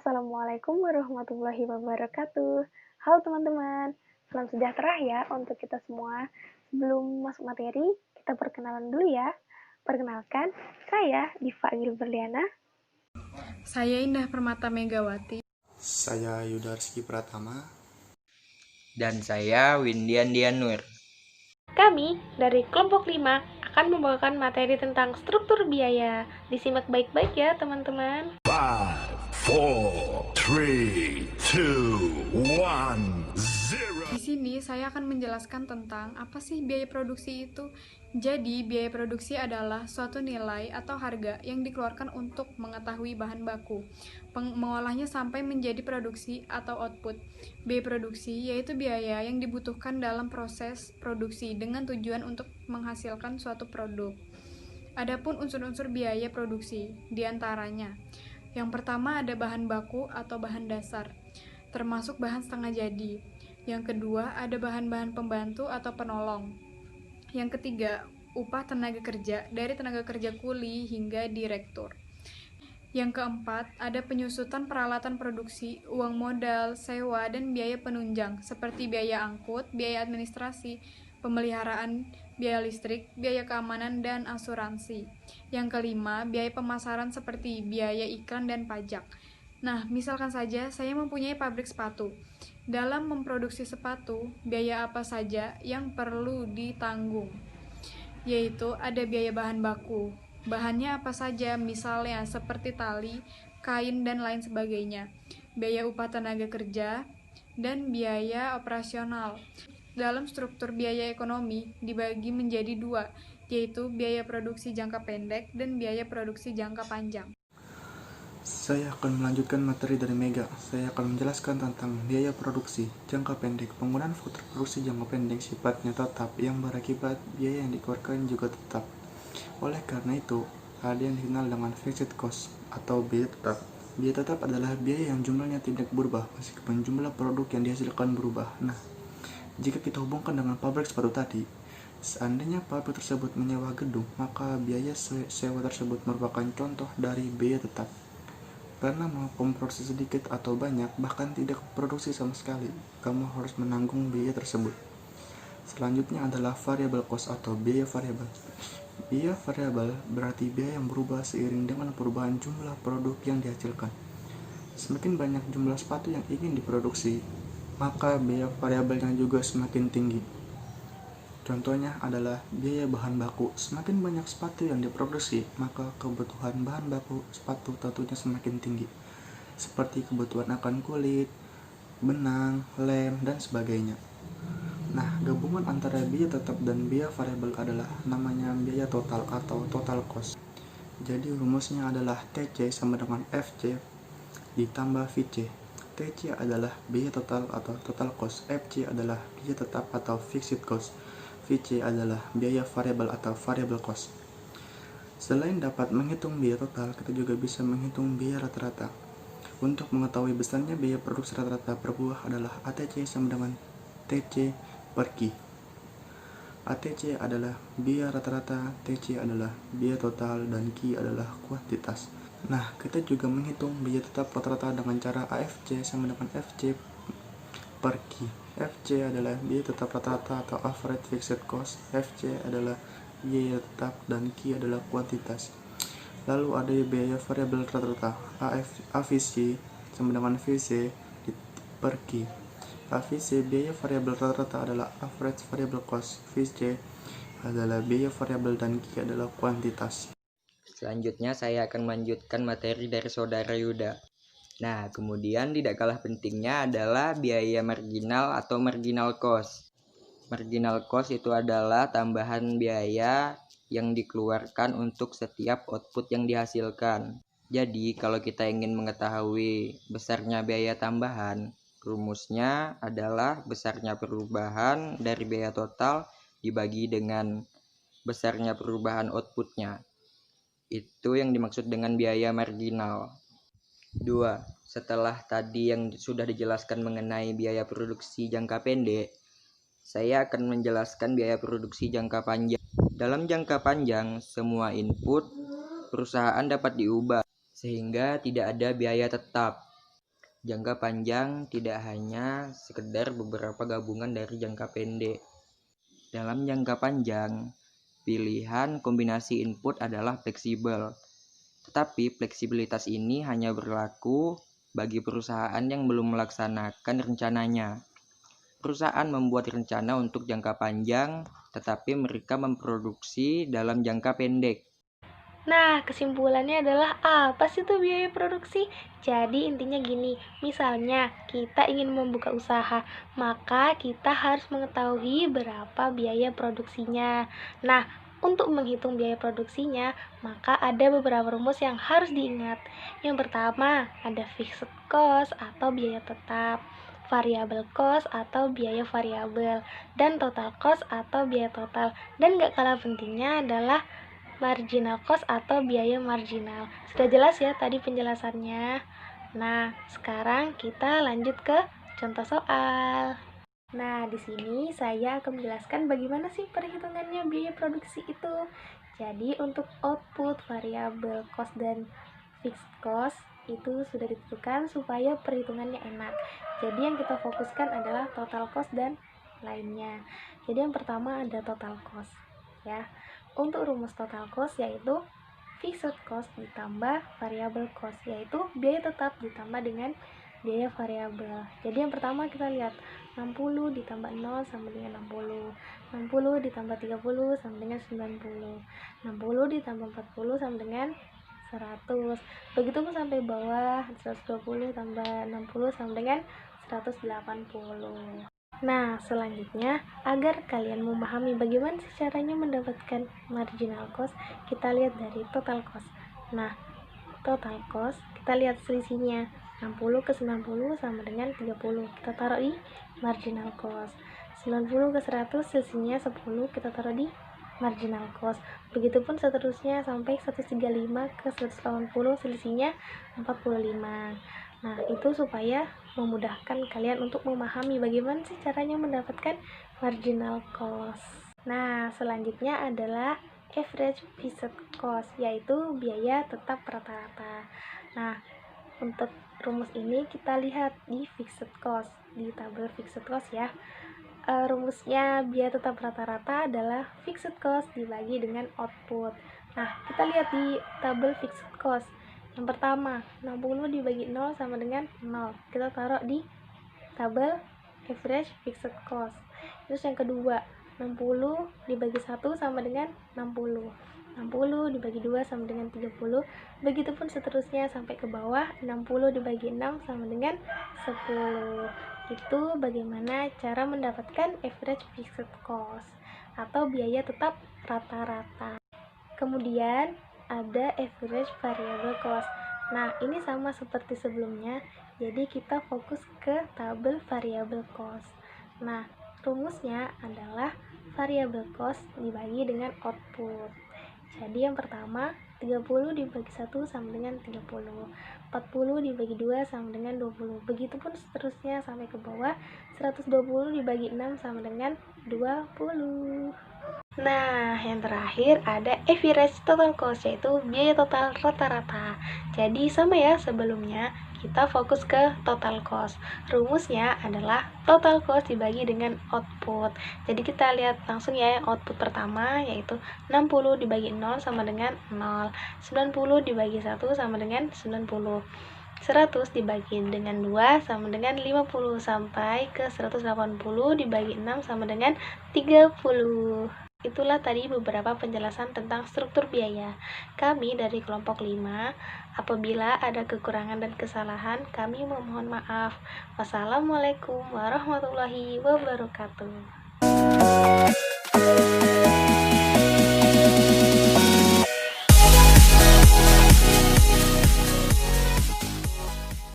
Assalamualaikum warahmatullahi wabarakatuh. Halo teman-teman, salam sejahtera ya untuk kita semua. Sebelum masuk materi, kita perkenalan dulu ya. Perkenalkan, saya Diva Gilberliana. Saya Indah Permata Megawati. Saya Yudarski Pratama. Dan saya Windian Dianur. Kami dari kelompok 5 akan membawakan materi tentang struktur biaya. Disimak baik-baik ya teman-teman. 5, 4, 3, 2, 1, 0. Di sini saya akan menjelaskan tentang apa sih biaya produksi itu. Jadi, biaya produksi adalah suatu nilai atau harga yang dikeluarkan untuk mengetahui bahan baku, mengolahnya sampai menjadi produksi atau output. Biaya produksi yaitu biaya yang dibutuhkan dalam proses produksi dengan tujuan untuk menghasilkan suatu produk. Adapun unsur-unsur biaya produksi, diantaranya yang pertama ada bahan baku atau bahan dasar, termasuk bahan setengah jadi. Yang kedua ada bahan-bahan pembantu atau penolong. Yang ketiga, upah tenaga kerja dari tenaga kerja kuli hingga direktur. Yang keempat, ada penyusutan peralatan produksi, uang modal, sewa, dan biaya penunjang seperti biaya angkut, biaya administrasi, pemeliharaan, biaya listrik, biaya keamanan, dan asuransi. Yang kelima, biaya pemasaran seperti biaya iklan dan pajak. Nah, misalkan saja saya mempunyai pabrik sepatu. Dalam memproduksi sepatu, biaya apa saja yang perlu ditanggung? Yaitu ada biaya bahan baku. Bahannya apa saja, misalnya seperti tali, kain, dan lain sebagainya. Biaya upah tenaga kerja, dan biaya operasional. Dalam struktur biaya ekonomi dibagi menjadi dua, yaitu biaya produksi jangka pendek dan biaya produksi jangka panjang. Saya akan melanjutkan materi dari Mega. Saya akan menjelaskan tentang biaya produksi jangka pendek. Penggunaan faktor produksi jangka pendek sifatnya tetap, yang berakibat biaya yang dikeluarkan juga tetap. Oleh karena itu, ada yang dikenal dengan fixed cost atau biaya tetap. Biaya tetap adalah biaya yang jumlahnya tidak berubah meskipun jumlah produk yang dihasilkan berubah. Nah, jika kita hubungkan dengan pabrik sepatu tadi, seandainya pabrik tersebut menyewa gedung, maka biaya sewa tersebut merupakan contoh dari biaya tetap. Karena mau memproduksi sedikit atau banyak, bahkan tidak produksi sama sekali, kamu harus menanggung biaya tersebut. Selanjutnya adalah variable cost atau biaya variabel. Biaya variabel berarti biaya yang berubah seiring dengan perubahan jumlah produk yang dihasilkan. Semakin banyak jumlah sepatu yang ingin diproduksi, maka biaya variabelnya juga semakin tinggi. Contohnya adalah biaya bahan baku. Semakin banyak sepatu yang diproduksi, maka kebutuhan bahan baku sepatu tentunya semakin tinggi, seperti kebutuhan akan kulit, benang, lem, dan sebagainya. Nah, gabungan antara biaya tetap dan biaya variabel adalah namanya biaya total atau total cost. Jadi rumusnya adalah TC sama dengan FC ditambah VC. TC adalah biaya total atau total cost, FC adalah biaya tetap atau fixed cost, VC adalah biaya variabel atau variable cost. Selain dapat menghitung biaya total, kita juga bisa menghitung biaya rata-rata. Untuk mengetahui besarnya biaya produksi rata-rata per buah adalah ATC sama dengan TC per Q. ATC adalah biaya rata-rata, TC adalah biaya total, dan Q adalah kuantitas. Nah, kita juga menghitung biaya tetap rata-rata dengan cara AFC sama dengan FC per Q. FC adalah biaya tetap rata-rata atau average fixed cost, FC adalah biaya tetap, dan Q adalah kuantitas. Lalu ada biaya variabel rata-rata, AVC sama dengan VC per Q. AVC biaya variabel rata-rata adalah average variable cost, VC adalah biaya variabel, dan Q adalah kuantitas. Selanjutnya saya akan melanjutkan materi dari saudara Yuda. Nah, kemudian tidak kalah pentingnya adalah biaya marginal atau marginal cost. Marginal cost itu adalah tambahan biaya yang dikeluarkan untuk setiap output yang dihasilkan. Jadi, kalau kita ingin mengetahui besarnya biaya tambahan, rumusnya adalah besarnya perubahan dari biaya total dibagi dengan besarnya perubahan outputnya. Itu yang dimaksud dengan biaya marginal. 2. Setelah tadi yang sudah dijelaskan mengenai biaya produksi jangka pendek, saya akan menjelaskan biaya produksi jangka panjang. Dalam jangka panjang, semua input perusahaan dapat diubah, sehingga tidak ada biaya tetap. Jangka panjang tidak hanya sekedar beberapa gabungan dari jangka pendek. Dalam jangka panjang, pilihan kombinasi input adalah fleksibel. Tetapi fleksibilitas ini hanya berlaku bagi perusahaan yang belum melaksanakan rencananya. Perusahaan membuat rencana untuk jangka panjang, tetapi mereka memproduksi dalam jangka pendek. Nah, kesimpulannya adalah apa sih tuh biaya produksi? Jadi intinya gini, misalnya kita ingin membuka usaha, maka kita harus mengetahui berapa biaya produksinya. Nah, untuk menghitung biaya produksinya, maka ada beberapa rumus yang harus diingat. Yang pertama, ada fixed cost atau biaya tetap, variable cost atau biaya variabel, dan total cost atau biaya total. Dan gak kalah pentingnya adalah marginal cost atau biaya marginal. Sudah jelas ya tadi penjelasannya. Nah, sekarang kita lanjut ke contoh soal. Nah, di sini saya akan menjelaskan bagaimana sih perhitungannya biaya produksi itu. Jadi, untuk output, variable cost, dan fixed cost itu sudah ditentukan supaya perhitungannya enak. Jadi, yang kita fokuskan adalah total cost dan lainnya. Jadi, yang pertama ada total cost, ya. Untuk rumus total cost yaitu fixed cost ditambah variable cost, yaitu biaya tetap ditambah dengan biaya variabel. Jadi yang pertama kita lihat 60 ditambah 0 sama dengan 60, 60 ditambah 30 sama dengan 90, 60 ditambah 40 sama dengan 100. Begitupun sampai bawah, 120 tambah 60 sama dengan 180. Nah, selanjutnya, agar kalian memahami bagaimana sih caranya mendapatkan marginal cost, kita lihat dari total cost. Nah, total cost, kita lihat selisihnya, 60 ke 90 sama dengan 30, kita taruh di marginal cost. 90 ke 100, selisihnya 10, kita taruh di marginal cost. Begitupun seterusnya sampai 135 ke 180, selisihnya 45. Nah, itu supaya memudahkan kalian untuk memahami bagaimana sih caranya mendapatkan marginal cost. Nah, selanjutnya adalah average fixed cost, yaitu biaya tetap rata-rata. Nah, untuk rumus ini kita lihat di fixed cost, di tabel fixed cost ya. Rumusnya biaya tetap rata-rata adalah fixed cost dibagi dengan output. Nah, kita lihat di tabel fixed cost. Yang pertama, 60 dibagi 0 sama dengan 0. Kita taruh di tabel average fixed cost. Terus yang kedua, 60 dibagi 1 sama dengan 60. 60 dibagi 2 sama dengan 30. Begitupun seterusnya sampai ke bawah, 60 dibagi 6 sama dengan 10. Itu bagaimana cara mendapatkan average fixed cost atau biaya tetap rata-rata. Kemudian ada average variable cost. Nah, ini sama seperti sebelumnya, jadi kita fokus ke tabel variable cost. Nah, rumusnya adalah variable cost dibagi dengan output. Jadi yang pertama, 30 dibagi 1 sama dengan 30, 40 dibagi 2 sama dengan 20, begitupun seterusnya sampai ke bawah, 120 dibagi 6 sama dengan 20. Nah, yang terakhir ada average total cost, yaitu biaya total rata-rata. Jadi sama ya sebelumnya, kita fokus ke total cost. Rumusnya adalah total cost dibagi dengan output. Jadi kita lihat langsung ya output pertama, yaitu 60 dibagi 0 sama dengan 0, 90 dibagi 1 sama dengan 90, 100 dibagi dengan 2 sama dengan 50, sampai ke 180 dibagi 6 sama dengan 30. Itulah tadi beberapa penjelasan tentang struktur biaya. Kami dari kelompok 5, apabila ada kekurangan dan kesalahan, kami memohon maaf. Wassalamualaikum warahmatullahi wabarakatuh.